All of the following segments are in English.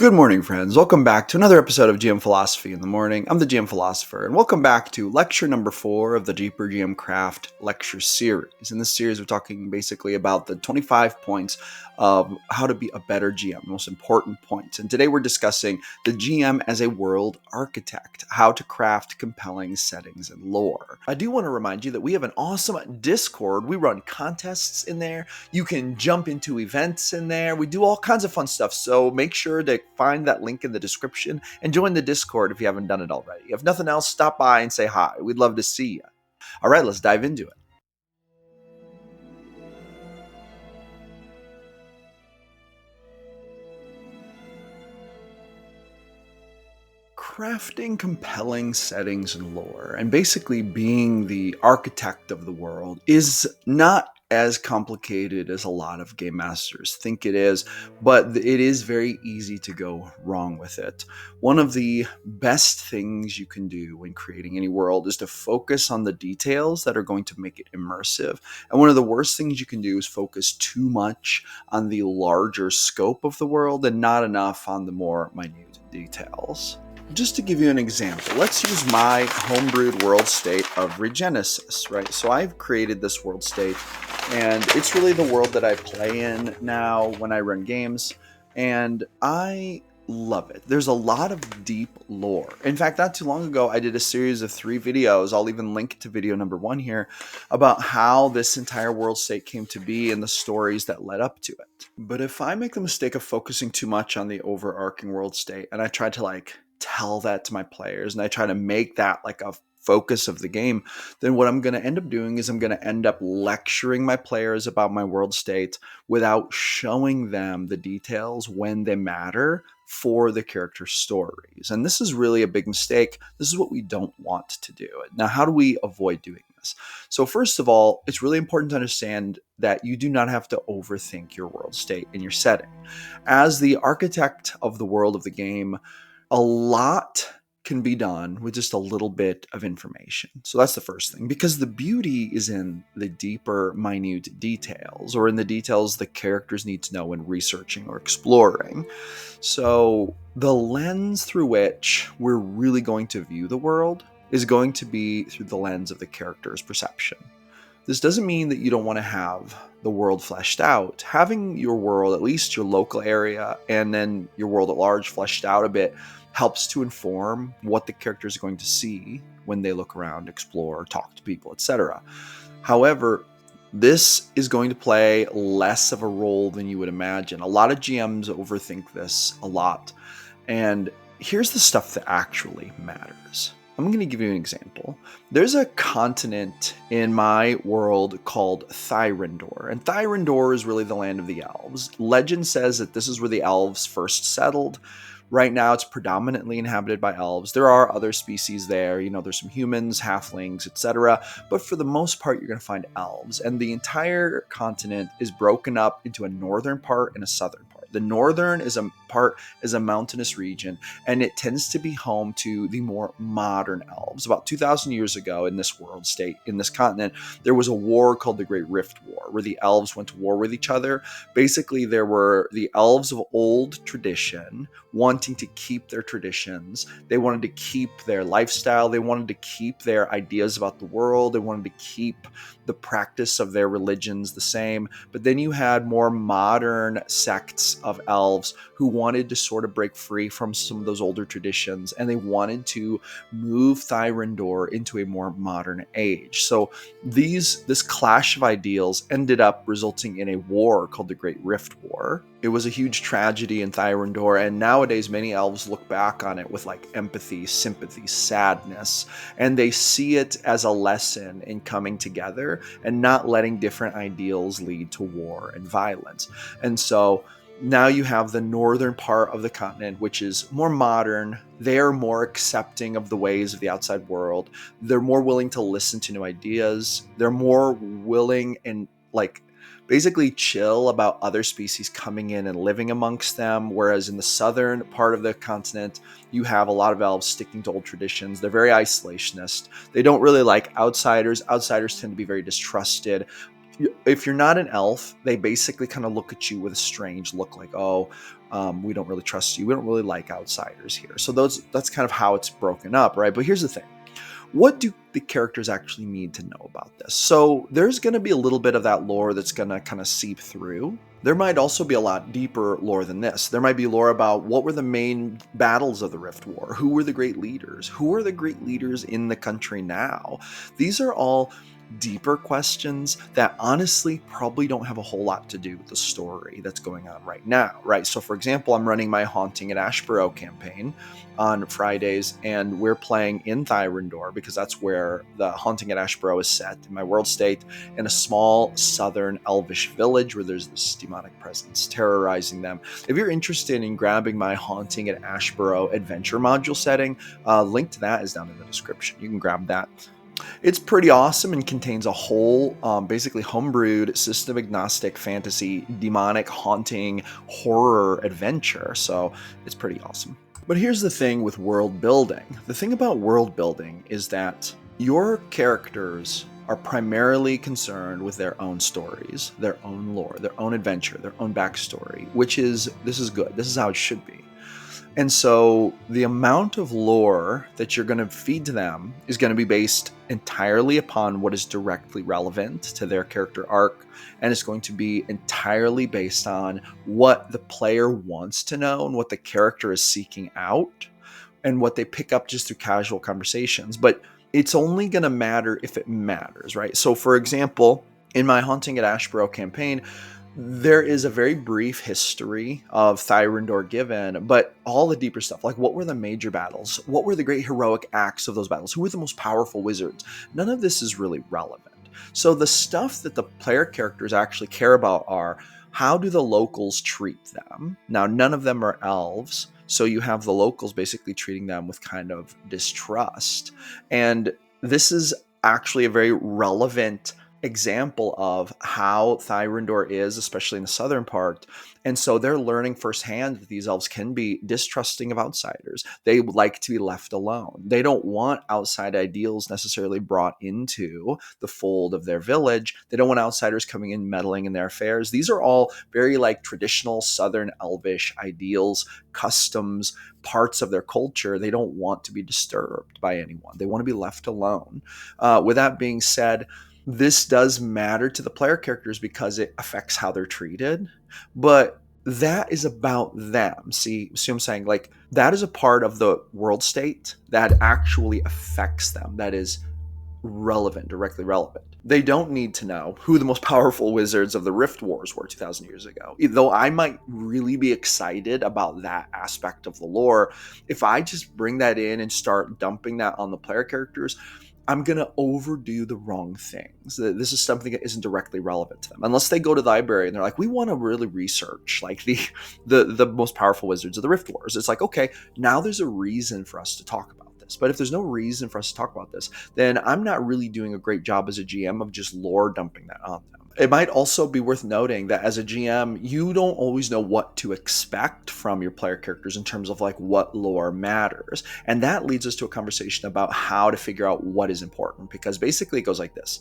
Good morning, friends. Welcome back to another episode of GM Philosophy in the Morning. I'm the GM Philosopher, and welcome back to lecture number 4 of the Deeper GM Craft lecture series. In this series, we're talking basically about the 25 points of how to be a better GM, most important points. And today we're discussing the GM as a world architect, how to craft compelling settings and lore. I do want to remind you that we have an awesome Discord. We run contests in there. You can jump into events in there. We do all kinds of fun stuff. So make sure to find that link in the description and join the Discord if you haven't done it already. If nothing else, stop by and say hi. We'd love to see you. All right, let's dive into it. Crafting compelling settings and lore, and basically being the architect of the world, is not as complicated as a lot of game masters think it is, but it is very easy to go wrong with it. One of the best things you can do when creating any world is to focus on the details that are going to make it immersive. And one of the worst things you can do is focus too much on the larger scope of the world and not enough on the more minute details. Just to give you an example, let's use my homebrewed world state of Regenesis, right? So I've created this world state, and it's really the world that I play in now when I run games, and I love it. There's a lot of deep lore. In fact, not too long ago, I did a series of 3 videos. I'll even link to video number 1 here about how this entire world state came to be and the stories that led up to it. But if I make the mistake of focusing too much on the overarching world state, and I try to tell that to my players, and I try to make that like a focus of the game, then what I'm going to end up doing is I'm going to end up lecturing my players about my world state without showing them the details when they matter for the character stories. And this is really a big mistake. This is what we don't want to do. Now, how do we avoid doing this? So first of all, it's really important to understand that you do not have to overthink your world state and your setting. As the architect of the world of the game, a lot can be done with just a little bit of information. So that's the first thing, because the beauty is in the deeper, minute details, or in the details the characters need to know when researching or exploring. So the lens through which we're really going to view the world is going to be through the lens of the character's perception. This doesn't mean that you don't want to have the world fleshed out. Having your world, at least your local area, and then your world at large fleshed out a bit, helps to inform what the characters are going to see when they look around, explore, talk to people, etc. However, this is going to play less of a role than you would imagine. A lot of GMs overthink this a lot. And here's the stuff that actually matters. I'm going to give you an example. There's a continent in my world called Thyr Andor, and Thyr Andor is really the land of the elves. Legend says that this is where the elves first settled. Right now, it's predominantly inhabited by elves. There are other species there. There's some humans, halflings, etc. But for the most part, you're going to find elves. And the entire continent is broken up into a northern part and a southern part. The northern is a mountainous region, and it tends to be home to the more modern elves. About 2,000 years ago in this world state, in this continent, there was a war called the Great Rift War, where the elves went to war with each other. Basically, there were the elves of old tradition wanting to keep their traditions. They wanted to keep their lifestyle. They wanted to keep their ideas about the world. They wanted to keep the practice of their religions the same. But then you had more modern sects of elves who wanted to sort of break free from some of those older traditions, and they wanted to move Thyr Andor into a more modern age. So this clash of ideals ended up resulting in a war called the Great Rift War. It was a huge tragedy in Thyr Andor, and nowadays many elves look back on it with empathy, sympathy, sadness, and they see it as a lesson in coming together and not letting different ideals lead to war and violence. And so now you have the northern part of the continent, which is more modern. They're more accepting of the ways of the outside world. They're more willing to listen to new ideas. They're more willing and basically chill about other species coming in and living amongst them. Whereas in the southern part of the continent, you have a lot of elves sticking to old traditions. They're very isolationist. They don't really like outsiders. Outsiders tend to be very distrusted. if you're not an elf, they basically kind of look at you with a strange look, like, oh, we don't really trust you. We don't really like outsiders here. So that's kind of how it's broken up, right? But here's the thing. What do the characters actually need to know about this? So there's going to be a little bit of that lore that's going to kind of seep through. There might also be a lot deeper lore than this. There might be lore about what were the main battles of the Rift War? Who were the great leaders? Who are the great leaders in the country now? These are all deeper questions that honestly probably don't have a whole lot to do with the story that's going on right now, right? So for example, I'm running my Haunting at Ashborough campaign on Fridays, and we're playing in Thyr Andor because that's where the Haunting at Ashborough is set in my world state, in a small southern elvish village where there's this demonic presence terrorizing them. If you're interested in grabbing my Haunting at Ashborough adventure module setting, link to that is down in the description. You can grab that. It's pretty awesome and contains a whole, basically homebrewed, system-agnostic fantasy, demonic, haunting, horror adventure. So it's pretty awesome. But here's the thing with world building. The thing about world building is that your characters are primarily concerned with their own stories, their own lore, their own adventure, their own backstory, this is good. This is how it should be. And so the amount of lore that you're going to feed to them is going to be based entirely upon what is directly relevant to their character arc. And it's going to be entirely based on what the player wants to know and what the character is seeking out and what they pick up just through casual conversations. But it's only going to matter if it matters, right? So for example, in my Haunting at Ashborough campaign, there is a very brief history of Thyr Andor given, but all the deeper stuff, like what were the major battles? What were the great heroic acts of those battles? Who were the most powerful wizards? None of this is really relevant. So the stuff that the player characters actually care about are, how do the locals treat them? Now, none of them are elves, so you have the locals basically treating them with kind of distrust. And this is actually a very relevant example of how Thyr Andor is, especially in the southern part. And so they're learning firsthand that these elves can be distrusting of outsiders. They would like to be left alone. They don't want outside ideals necessarily brought into the fold of their village. They don't want outsiders coming in meddling in their affairs. These are all very like traditional southern elvish ideals, customs, parts of their culture. They don't want to be disturbed by anyone. They want to be left alone. With that being said, this does matter to the player characters because it affects how they're treated, but that is about them. See what I'm saying? Like, that is a part of the world state that actually affects them, that is relevant, directly relevant. They don't need to know who the most powerful wizards of the Rift Wars were 2,000 years ago. Though I might really be excited about that aspect of the lore, if I just bring that in and start dumping that on the player characters, I'm going to overdo the wrong things. This is something that isn't directly relevant to them. Unless they go to the library and they're like, we want to really research like the most powerful wizards of the Rift Wars. It's like, okay, now there's a reason for us to talk about this. But if there's no reason for us to talk about this, then I'm not really doing a great job as a GM of just lore dumping that on them. It might also be worth noting that as a GM, you don't always know what to expect from your player characters in terms of like what lore matters. And that leads us to a conversation about how to figure out what is important, because basically it goes like this.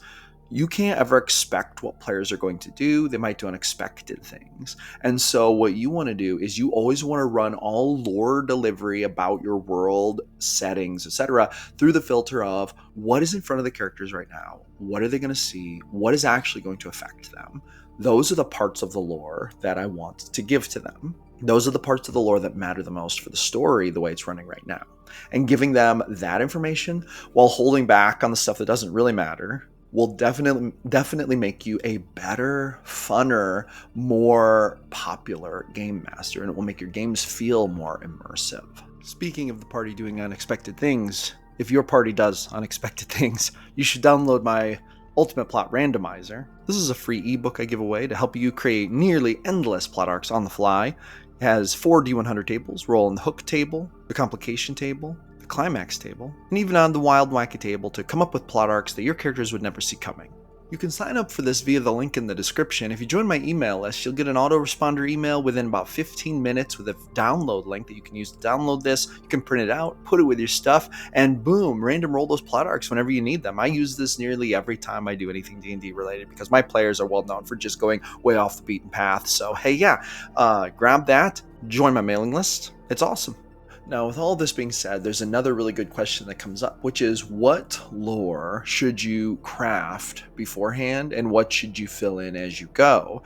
You can't ever expect what players are going to do. They might do unexpected things. And so what you want to do is you always want to run all lore delivery about your world, settings, etc. through the filter of what is in front of the characters right now. What are they going to see? What is actually going to affect them? Those are the parts of the lore that I want to give to them. Those are the parts of the lore that matter the most for the story, the way it's running right now. And giving them that information while holding back on the stuff that doesn't really matter will definitely make you a better, funner, more popular game master, and it will make your games feel more immersive. Speaking of the party doing unexpected things, if your party does unexpected things, you should download my Ultimate Plot Randomizer. This is a free ebook I give away to help you create nearly endless plot arcs on the fly. It has 4 D100 tables, roll and the hook table, the complication table, climax table, and even on the wild wacky table to come up with plot arcs that your characters would never see coming. You can sign up for this via the link in the description. If you join my email list, you'll get an autoresponder email within about 15 minutes with a download link that you can use to download this. You can print it out, put it with your stuff, and boom, random roll those plot arcs whenever you need them. I use this nearly every time I do anything D&D related because my players are well known for just going way off the beaten path. So hey, yeah, grab that, join my mailing list. It's awesome. Now, with all this being said, there's another really good question that comes up, which is what lore should you craft beforehand and what should you fill in as you go?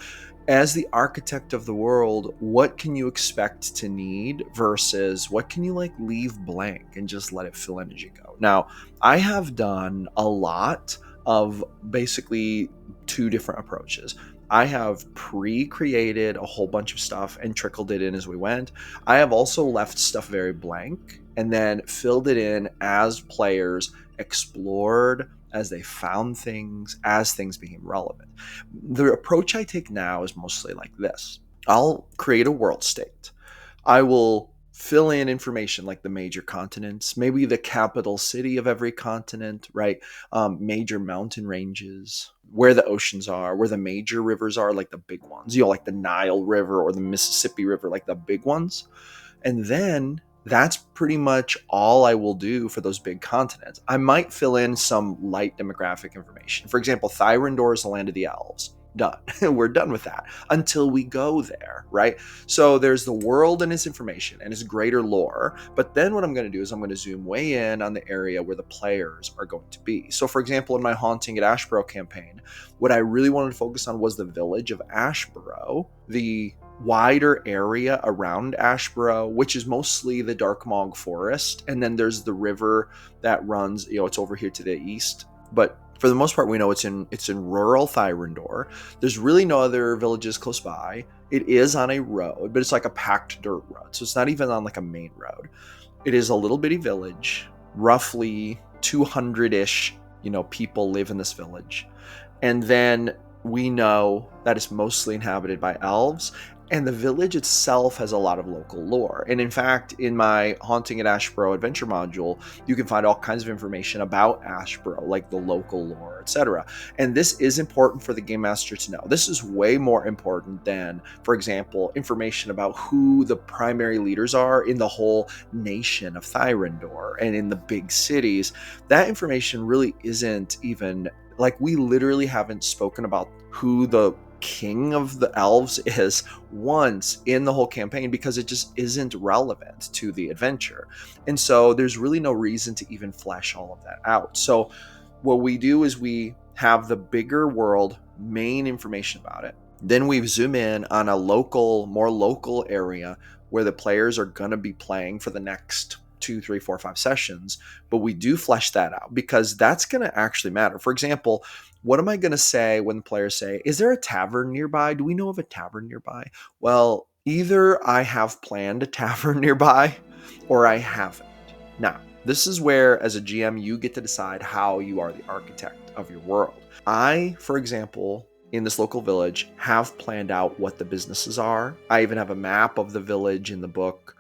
As the architect of the world, what can you expect to need versus what can you leave blank and just let it fill in as you go? Now, I have done a lot of basically two different approaches. I have pre-created a whole bunch of stuff and trickled it in as we went. I have also left stuff very blank and then filled it in as players explored, as they found things, as things became relevant. The approach I take now is mostly like this. I'll create a world state. I will fill in information like the major continents, maybe the capital city of every continent, right? Major mountain ranges, where the oceans are, where the major rivers are, like the big ones, like the Nile River or the Mississippi River, like the big ones. And then that's pretty much all I will do for those big continents. I might fill in some light demographic information. For example, Thyr Andor is the land of the elves. Done. We're done with that until we go there, right? So there's the world and its information and its greater lore. But then what I'm going to do is I'm going to zoom way in on the area where the players are going to be. So for example, in my Haunting at Ashborough campaign, what I really wanted to focus on was the village of Ashborough, the wider area around Ashborough, which is mostly the Darkmog Forest. And then there's the river that runs, it's over here to the east. But for the most part, we know it's in rural Thyr Andor. There's really no other villages close by. It is on a road, but it's like a packed dirt road. So it's not even on like a main road. It is a little bitty village. Roughly 200-ish, people live in this village. And then we know that it's mostly inhabited by elves. And the village itself has a lot of local lore. And in fact, in my Haunting at Ashborough adventure module, you can find all kinds of information about Ashborough, like the local lore, etc. And this is important for the game master to know. This is way more important than, for example, information about who the primary leaders are in the whole nation of Thyr Andor and in the big cities. That information really isn't even, we literally haven't spoken about who the king of the elves is once in the whole campaign because it just isn't relevant to the adventure. And so there's really no reason to even flesh all of that out. So what we do is we have the bigger world main information about it. Then we zoom in on a more local area where the players are going to be playing for the next 2, 3, 4, 5 sessions, but we do flesh that out because that's going to actually matter. For example, what am I going to say when the players say, is there a tavern nearby? Do we know of a tavern nearby? Well, either I have planned a tavern nearby or I haven't. Now, this is where, as a GM, you get to decide how you are the architect of your world. I, for example, in this local village, have planned out what the businesses are. I even have a map of the village in the book.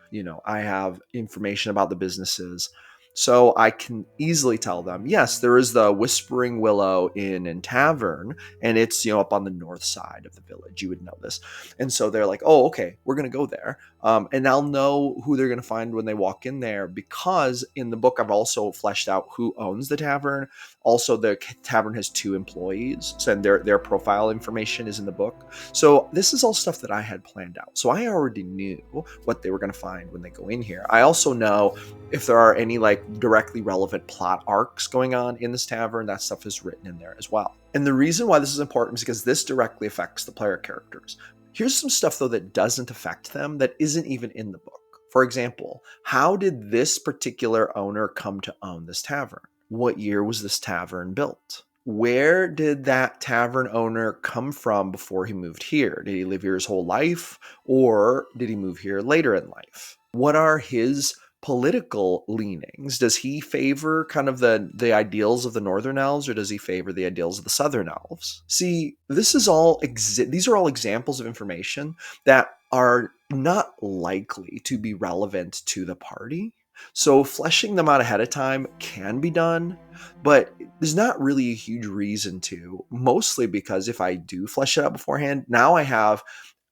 I have information about the businesses. So I can easily tell them, yes, there is the Whispering Willow Inn and Tavern, and it's, up on the north side of the village. You would know this. And so they're like, oh, okay, we're going to go there. And I'll know who they're going to find when they walk in there because in the book, I've also fleshed out who owns the tavern. Also, the tavern has 2 employees, so their profile information is in the book. So this is all stuff that I had planned out. So I already knew what they were going to find when they go in here. I also know if there are any directly relevant plot arcs going on in this tavern. That stuff is written in there as well. And the reason why this is important is because this directly affects the player characters. Here's some stuff, though, that doesn't affect them that isn't even in the book. For example, how did this particular owner come to own this tavern? What year was this tavern built? Where did that tavern owner come from before he moved here? Did he live here his whole life, or did he move here later in life? What are his political leanings? Does he favor kind of the ideals of the Northern Elves, or does he favor the ideals of the Southern Elves? See, these are all examples of information that are not likely to be relevant to the party, So fleshing them out ahead of time can be done, but there's not really a huge reason to, mostly because if I do flesh it out beforehand, now I have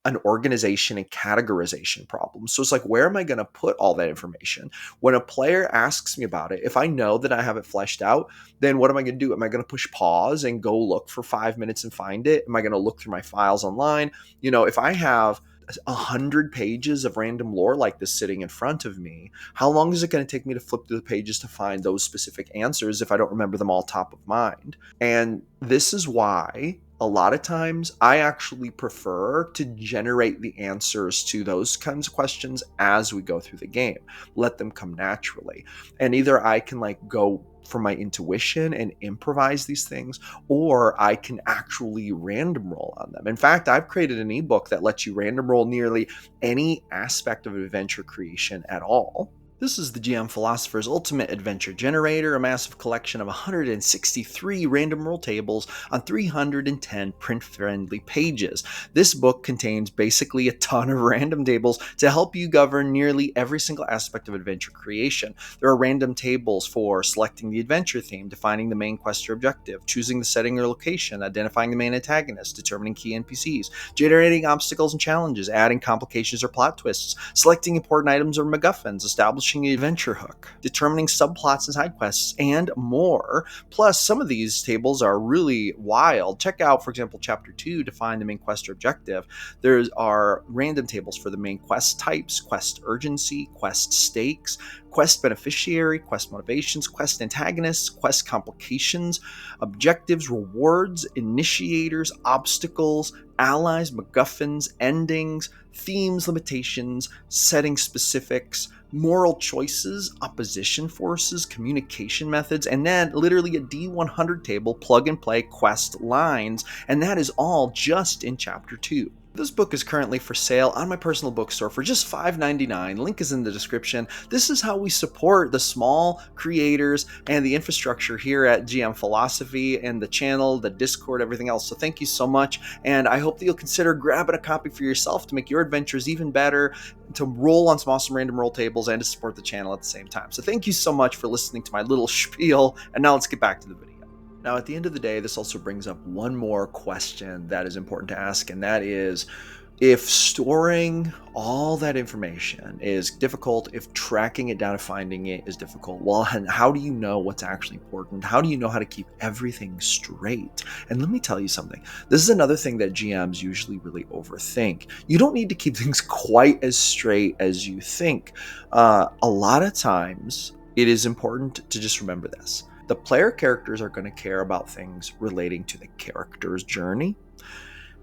an organization and categorization problem. So it's like, where am I going to put all that information? When a player asks me about it, if I know that I have it fleshed out, then what am I going to do? Am I going to push pause and go look for 5 minutes and find it? Am I going to look through my files online? If I have 100 pages of random lore like this sitting in front of me, how long is it going to take me to flip through the pages to find those specific answers if I don't remember them all top of mind? And this is why a lot of times I actually prefer to generate the answers to those kinds of questions as we go through the game. Let them come naturally. And either I can go from my intuition and improvise these things, or I can actually random roll on them. In fact, I've created an ebook that lets you random roll nearly any aspect of adventure creation at all. This is the GM Philosopher's Ultimate Adventure Generator, a massive collection of 163 random roll tables on 310 print-friendly pages. This book contains basically a ton of random tables to help you govern nearly every single aspect of adventure creation. There are random tables for selecting the adventure theme, defining the main quest or objective, choosing the setting or location, identifying the main antagonist, determining key NPCs, generating obstacles and challenges, adding complications or plot twists, selecting important items or MacGuffins, establishing the adventure hook, determining subplots and side quests, and more. Plus, some of these tables are really wild. Check out, for example, Chapter 2, Define the Main Quest or Objective. There are random tables for the main quest types, quest urgency, quest stakes, quest beneficiary, quest motivations, quest antagonists, quest complications, objectives, rewards, initiators, obstacles, allies, MacGuffins, endings, themes, limitations, setting specifics, moral choices, opposition forces, communication methods, and then literally a D100 table, plug and play quest lines, and that is all just in Chapter 2. This book is currently for sale on my personal bookstore for just $5.99. Link is in the description. This is how we support the small creators and the infrastructure here at GM Philosophy and the channel, the Discord, everything else. So thank you so much, and I hope that you'll consider grabbing a copy for yourself to make your adventures even better, to roll on some awesome random roll tables, and to support the channel at the same time. So thank you so much for listening to my little spiel, and now let's get back to the video. Now, at the end of the day, this also brings up one more question that is important to ask, and that is, if storing all that information is difficult, if tracking it down and finding it is difficult, well, how do you know what's actually important? How do you know how to keep everything straight? And let me tell you something. This is another thing that GMs usually really overthink. You don't need to keep things quite as straight as you think. A lot of times, it is important to just remember this. The player characters are going to care about things relating to the character's journey.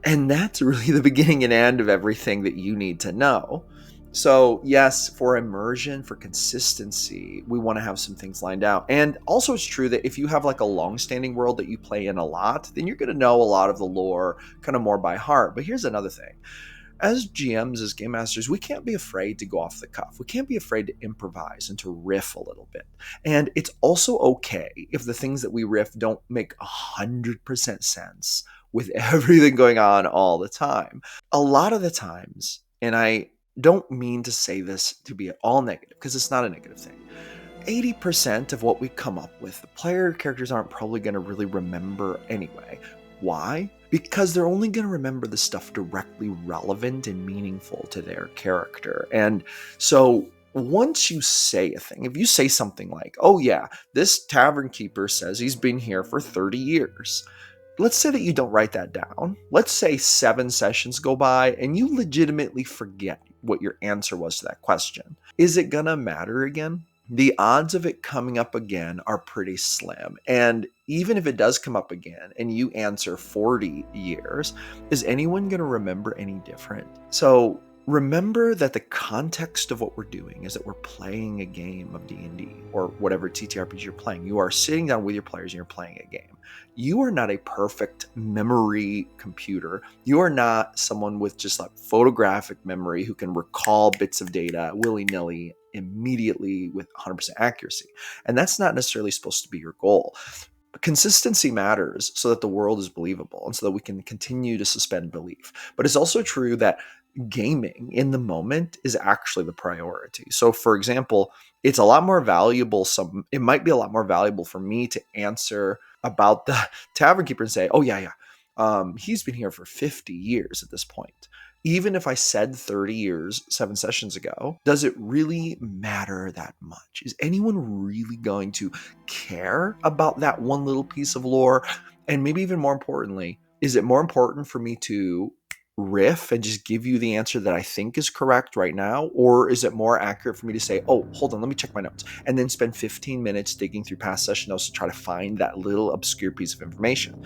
And that's really the beginning and end of everything that you need to know. So yes, for immersion, for consistency, we want to have some things lined out. And also it's true that if you have a long-standing world that you play in a lot, then you're going to know a lot of the lore kind of more by heart. But here's another thing. As GMs, as game masters, we can't be afraid to go off the cuff. We can't be afraid to improvise and to riff a little bit. And it's also okay if the things that we riff don't make 100% sense with everything going on all the time. A lot of the times, and I don't mean to say this to be at all negative, because it's not a negative thing, 80% of what we come up with, the player characters aren't probably going to really remember anyway. Why? Because they're only going to remember the stuff directly relevant and meaningful to their character. And so once you say a thing, if you say something like, oh yeah, this tavern keeper says he's been here for 30 years. Let's say that you don't write that down. Let's say 7 sessions go by and you legitimately forget what your answer was to that question. Is it going to matter again? The odds of it coming up again are pretty slim. And even if it does come up again and you answer 40 years, is anyone going to remember any different? So remember that the context of what we're doing is that we're playing a game of D&D or whatever TTRPG you're playing. You are sitting down with your players and you're playing a game. You are not a perfect memory computer. You are not someone with just photographic memory who can recall bits of data willy-nilly immediately with 100% accuracy. And that's not necessarily supposed to be your goal. Consistency matters so that the world is believable and so that we can continue to suspend belief. But it's also true that gaming in the moment is actually the priority. So for example, it's a lot more valuable. It might be a lot more valuable for me to answer about the tavern keeper and say, oh yeah, he's been here for 50 years at this point. Even if I said 30 years, 7 sessions ago, does it really matter that much? Is anyone really going to care about that one little piece of lore? And maybe even more importantly, is it more important for me to riff and just give you the answer that I think is correct right now? Or is it more accurate for me to say, oh, hold on, let me check my notes, and then spend 15 minutes digging through past session notes to try to find that little obscure piece of information?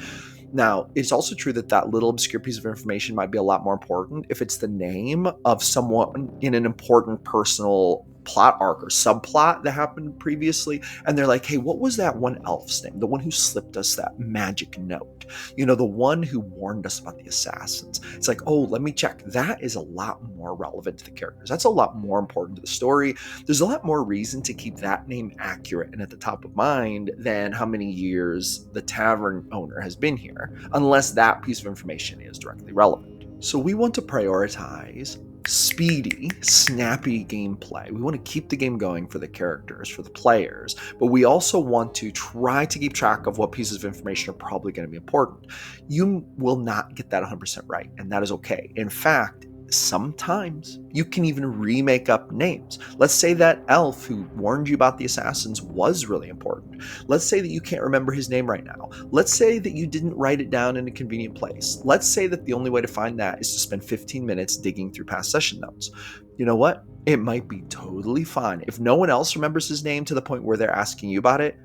Now, it's also true that that little obscure piece of information might be a lot more important if it's the name of someone in an important personal plot arc or subplot that happened previously. And they're like, hey, what was that one elf's name? The one who slipped us that magic note, the one who warned us about the assassins. It's like, oh, let me check. That is a lot more relevant to the characters. That's a lot more important to the story. There's a lot more reason to keep that name accurate and at the top of mind than how many years the tavern owner has been here, unless that piece of information is directly relevant. So we want to prioritize speedy, snappy gameplay. We want to keep the game going for the characters, for the players, but we also want to try to keep track of what pieces of information are probably going to be important. You will not get that 100% right, and that is okay. In fact, sometimes you can even remake up names. Let's say that elf who warned you about the assassins was really important. Let's say that you can't remember his name right now. Let's say that you didn't write it down in a convenient place. Let's say that the only way to find that is to spend 15 minutes digging through past session notes. You know what? It might be totally fine. If no one else remembers his name to the point where they're asking you about it,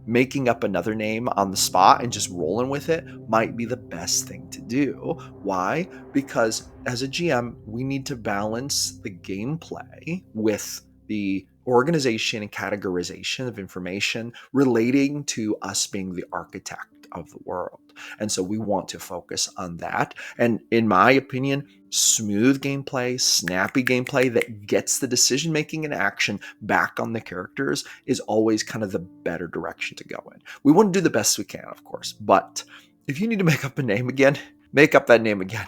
making up another name on the spot and just rolling with it might be the best thing to do. Why? Because as a GM, we need to balance the gameplay with the organization and categorization of information relating to us being the architect of the world. And so we want to focus on that. And in my opinion, smooth gameplay, snappy gameplay that gets the decision making and action back on the characters is always kind of the better direction to go in. We want to do the best we can, of course, but if you need to make up a name again, make up that name again.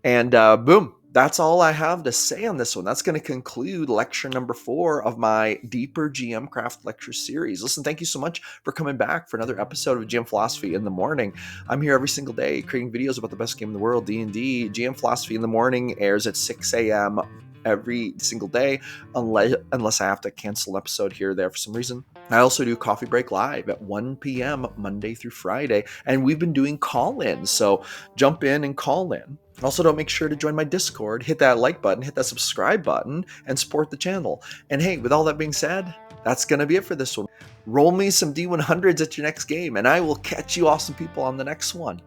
And boom, that's all I have to say on this one. That's going to conclude lecture number 4 of my Deeper GM Craft lecture series. Listen, thank you so much for coming back for another episode of GM Philosophy in the Morning. I'm here every single day creating videos about the best game in the world, D&D. GM Philosophy in the Morning airs at 6 a.m. every single day, unless I have to cancel an episode here or there for some reason. I also do Coffee Break Live at 1 p.m. Monday through Friday, and we've been doing call-ins, so jump in and call in. Also, don't make sure to join my Discord, hit that like button, hit that subscribe button, and support the channel. And hey, with all that being said, that's going to be it for this one. Roll me some D100s at your next game, and I will catch you awesome people on the next one.